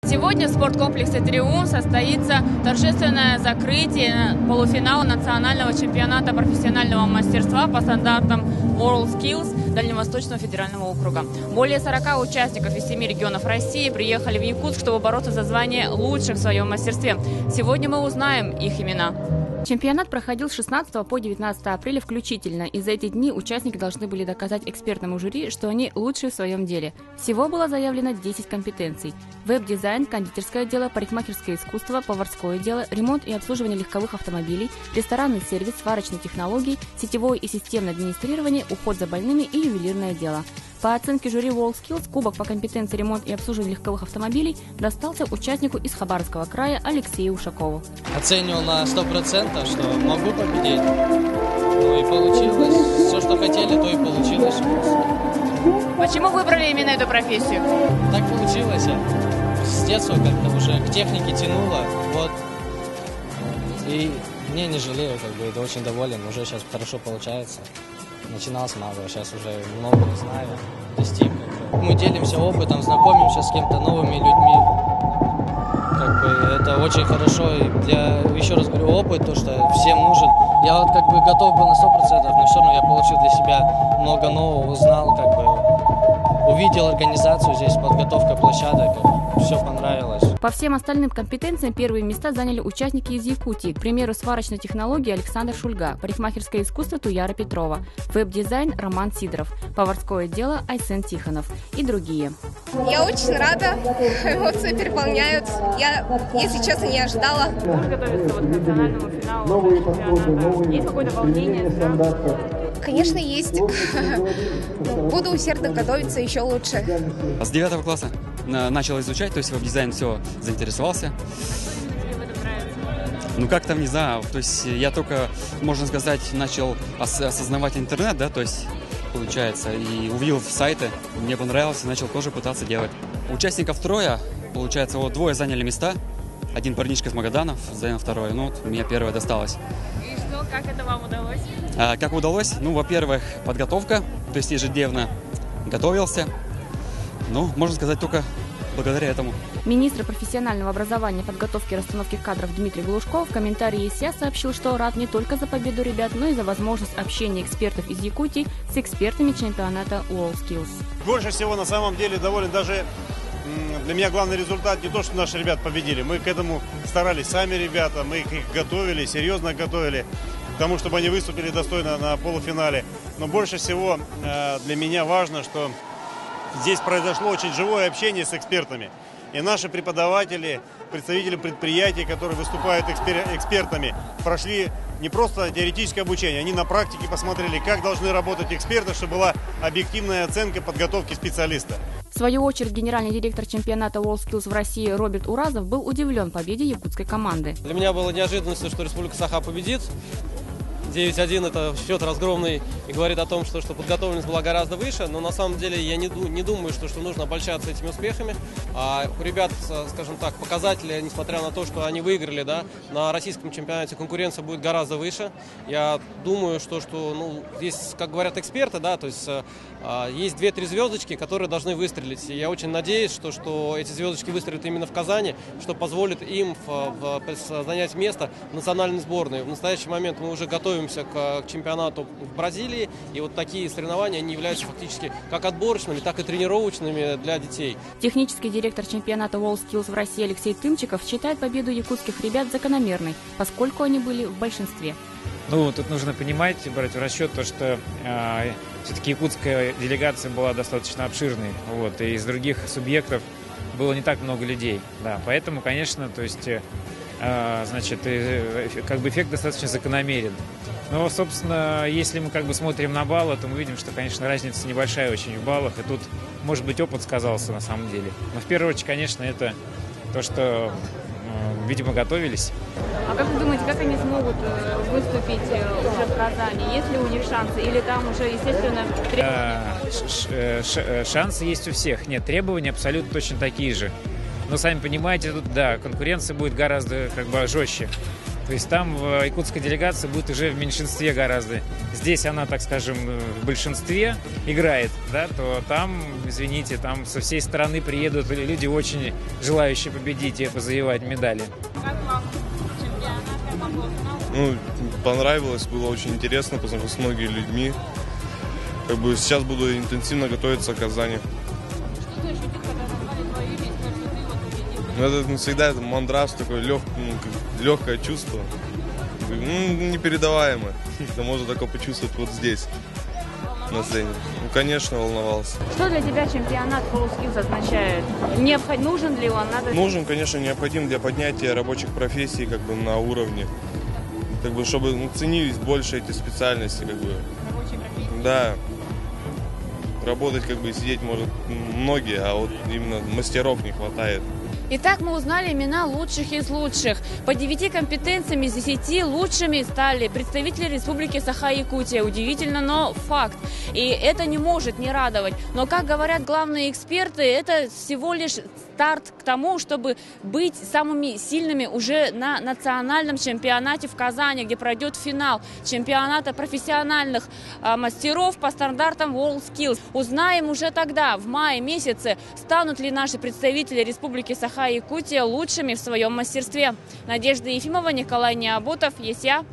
Сегодня в спорткомплексе «Триумф» состоится торжественное закрытие полуфинала национального чемпионата профессионального мастерства по стандартам WorldSkills Дальневосточного федерального округа. Более 40 участников из 7 регионов России приехали в Якутск, чтобы бороться за звание лучших в своем мастерстве. Сегодня мы узнаем их имена. Чемпионат проходил с 16 по 19 апреля включительно, и за эти дни участники должны были доказать экспертному жюри, что они лучшие в своем деле. Всего было заявлено 10 компетенций: веб-дизайн, кондитерское дело, парикмахерское искусство, поварское дело, ремонт и обслуживание легковых автомобилей, ресторанный сервис, сварочные технологии, сетевое и системное администрирование, уход за больными и ювелирное дело. По оценке жюри WorldSkills, кубок по компетенции ремонт и обслуживание легковых автомобилей достался участнику из Хабаровского края Алексею Ушакову. Оценивал на 100%, что могу победить. Ну и получилось. Все, что хотели, то и получилось. Почему выбрали именно эту профессию? Так получилось. С детства как-то уже к технике тянуло. Вот. И не жалею, это очень доволен. Уже сейчас хорошо получается. Начинал с малого, сейчас уже много знаю, достиг. Мы делимся опытом, знакомимся с кем-то, новыми людьми. Это очень хорошо. И еще раз говорю, опыт, то, что всем нужен. Я готов был на 100%, но все равно я получил для себя много нового, узнал, увидел организацию здесь, подготовка площадок, все понравилось. По всем остальным компетенциям первые места заняли участники из Якутии. К примеру, сварочной технологии Александр Шульга, парикмахерское искусство Туяра Петрова, веб-дизайн Роман Сидоров, поварское дело Айсен Тихонов и другие. Я очень рада, эмоции переполняют. Я, если честно, не ожидала. Как готовиться к национальному финалу чемпионата? Есть какое-то волнение? Конечно, есть. Буду усердно готовиться еще лучше. С 9 класса начал изучать, то есть веб-дизайн, все, заинтересовался. Ну как там, не знаю, то есть я только, можно сказать, начал осознавать интернет, да, то есть получается, и увидел сайты, мне понравилось, и начал тоже пытаться делать. Участников трое, получается, вот двое заняли места, один парнишка из Магаданов занял второе, ну вот мне первое досталось. И что, как это вам удалось? Как удалось? Ну, во-первых, подготовка, то есть ежедневно готовился, ну, можно сказать, только благодаря этому. Министр профессионального образования, подготовки и расстановки кадров Дмитрий Глушков в комментарии ЕСЯ сообщил, что рад не только за победу ребят, но и за возможность общения экспертов из Якутии с экспертами чемпионата WorldSkills. Больше всего на самом деле доволен даже для меня главный результат не то, что наши ребята победили. Мы к этому старались сами ребята, мы их готовили, серьезно готовили к тому, чтобы они выступили достойно на полуфинале. Но больше всего для меня важно, что здесь произошло очень живое общение с экспертами. И наши преподаватели, представители предприятий, которые выступают экспертами, прошли не просто теоретическое обучение, они на практике посмотрели, как должны работать эксперты, чтобы была объективная оценка подготовки специалиста. В свою очередь, генеральный директор чемпионата WorldSkills в России Роберт Уразов был удивлен победе якутской команды. Для меня было неожиданностью, что Республика Саха победит. 9-1 это счет разгромный и говорит о том, что подготовленность была гораздо выше, но на самом деле я не думаю, что нужно обольщаться этими успехами. А у ребят, скажем так, показатели, несмотря на то, что они выиграли, да, на российском чемпионате конкуренция будет гораздо выше. Я думаю, что здесь, как говорят эксперты, да, то есть есть 2-3 звездочки, которые должны выстрелить. И я очень надеюсь, что эти звездочки выстрелят именно в Казани, что позволит им занять место в национальной сборной. В настоящий момент мы уже готовимся к чемпионату в Бразилии, и вот такие соревнования, они являются фактически как отборочными, так и тренировочными для детей. Технический директор чемпионата WorldSkills в России Алексей Тымчиков считает победу якутских ребят закономерной, поскольку они были в большинстве. Ну, тут нужно понимать и брать в расчет то, что все-таки якутская делегация была достаточно обширной, вот, и из других субъектов было не так много людей, да, поэтому, конечно, то есть, эффект достаточно закономерен. Но, собственно, если мы смотрим на баллы, то мы видим, что, конечно, разница небольшая очень в баллах, и тут, может быть, опыт сказался на самом деле. Но в первую очередь, конечно, это то, что, видимо, готовились. А как вы думаете, как они смогут выступить уже в Казани? Есть ли у них шансы? Или там уже, естественно, требования? Шансы есть у всех. Нет, требования абсолютно точно такие же. Но, сами понимаете, тут, да, конкуренция будет гораздо жестче. То есть там якутская делегация будет уже в меньшинстве гораздо. Здесь она, так скажем, в большинстве играет, да, то там, извините, там со всей страны приедут люди, очень желающие победить и позавоевать медали. Как вам чемпионат? Как вам полуфинал? Ну, понравилось, было очень интересно, познакомиться с многими людьми. Как бы сейчас буду интенсивно готовиться к Казани. Что ты ощутил, когда назвали твое имя и сказали, что ты вот победил? Ну, это всегда это мандраж, такое легкое чувство. Непередаваемое. Это можно только почувствовать вот здесь, на сцене. Ну, конечно, волновался. Что для тебя чемпионат WorldSkills означает? Нужен ли он? Нужен, конечно, необходим для поднятия рабочих профессий как бы на уровне. Как бы, чтобы ценились больше эти специальности, как бы. Да. Работать, как бы, сидеть может многие, а вот именно мастеров не хватает. Итак, мы узнали имена лучших из лучших. По 9 компетенциям из 10 лучшими стали представители Республики Саха-Якутия. Удивительно, но факт. И это не может не радовать. Но, как говорят главные эксперты, это всего лишь старт к тому, чтобы быть самыми сильными уже на национальном чемпионате в Казани, где пройдет финал чемпионата профессиональных мастеров по стандартам WorldSkills. Узнаем уже тогда, в мае месяце, станут ли наши представители Республики Саха-Якутия лучшими в своем мастерстве. Надежда Ефимова, Николай Необутов, ЕСЯ.